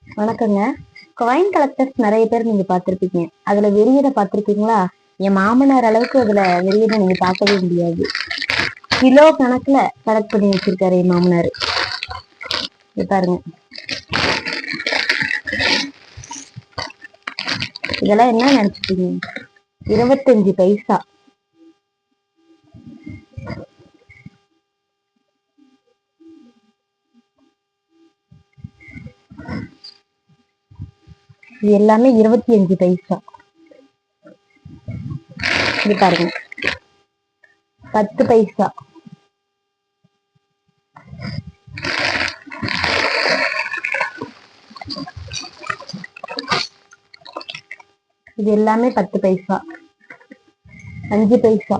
வணக்கங்க. Coin collectors நிறைய பேர் நீங்க பார்த்திருப்பீங்க. அதுல வெறியனை பார்த்திருப்பீங்களா? என் மாமனார் அளவுக்கு அதுல வெறியனை நீங்க பார்க்கவே முடியாது. கிலோ கணக்குல கலெக்ட் பண்ணி வச்சிருக்காரு என் மாமனார். பாருங்க, இதெல்லாம் என்ன நினைச்சிட்டீங்க? 25 பைசா. இது எல்லாமே 25 பைசா. இது பாருங்க, 10 பைசா. இது எல்லாமே 10 பைசா. 5 பைசா.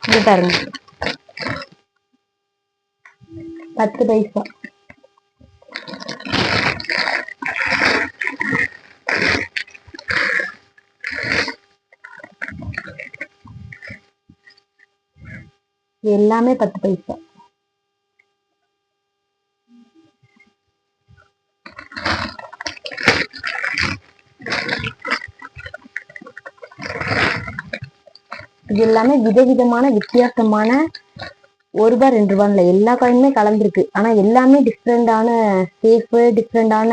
இது பாருங்க, 10 பைசா. எல்லாமே 10 பைசா. இது எல்லாமே விதவிதமான வித்தியாசமான 1 ரூபாய் 2 ரூபான்னு எல்லா காயினுமே கலந்துருக்கு. ஆனா எல்லாமே டிஃப்ரெண்டான ஷேப்பு, டிஃப்ரெண்டான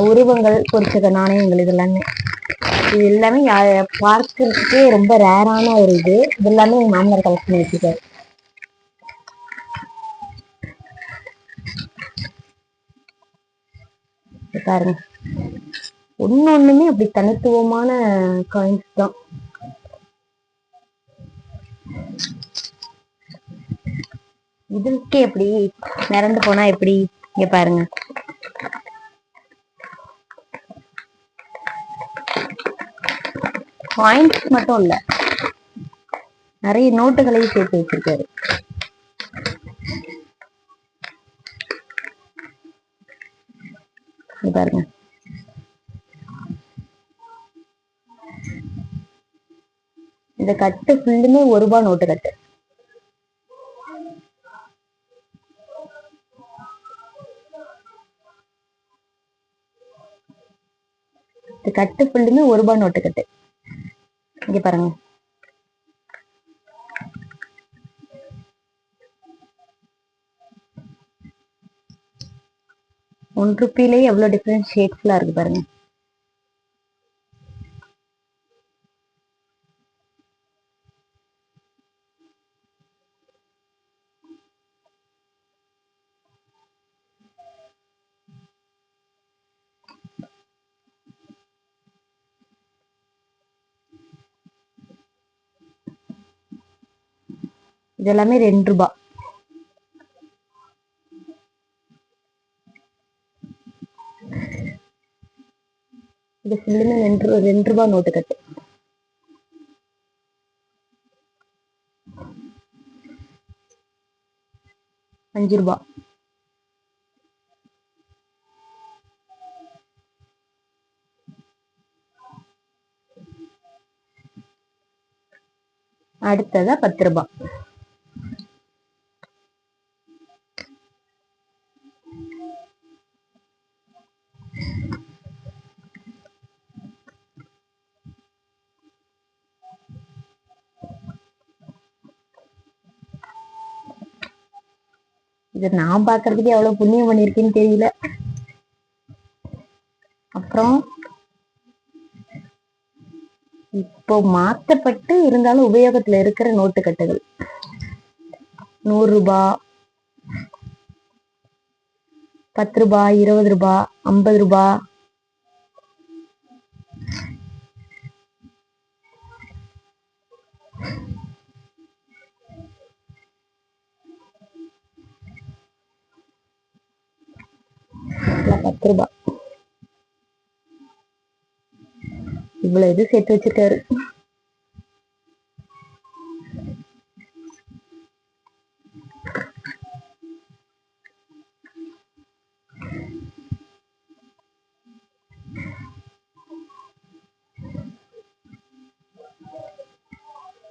உருவங்கள் பொறிச்ச நாணயங்கள். இது எல்லாமே பார்க்கறதுக்கே ரொம்ப ரேரான ஒரு இது எல்லாமே எங்க மாமனார் கலெக்ட் பண்ணி வச்சிருக்காரு. பாருங்க, ஒண்ணுமே அப்படி தனித்துவமான காயின்ஸ் தான். இதுக்கே எப்படி நிறந்து போனா எப்படி? இங்க பாருங்க, காயின்ஸ் மட்டும் இல்ல, நிறைய நோட்டுகளையும் சேர்த்து வச்சிருக்காரு. பாருங்க, இந்த கட்டு ஃபுல்லுமே 1 ரூபாய் நோட்டு கட்டு. இந்த கட்டு ஃபுல்லுமே 1 ரூபாய் நோட்டு கட்டு. இங்க பாருங்க, ₹1 எவ்வளவு டிஃபரெண்ட் ஷேட்ஸ்லாம் இருக்கு பாருங்க. இது எல்லாமே 2 ரூபாய். இது ஃபுல்லுமே 2 ரூபாய் நோட்டு கட்டு. ₹5. அடுத்ததா 10 ரூபாய். இது நான் பாக்குறதுக்கு எவ்வளவு புண்ணியம் பண்ணிருக்கேன்னு தெரியல. அப்புறம் இப்போ மாற்றப்பட்டு இருந்தாலும் உபயோகத்துல இருக்கிற நோட்டு கட்டுகள் 100 ரூபாய், 10 ரூபாய், 20 ரூபாய், 50 ரூபாய். ₹10. இவ்வளவு இது சேர்த்து வச்சிருக்காரு.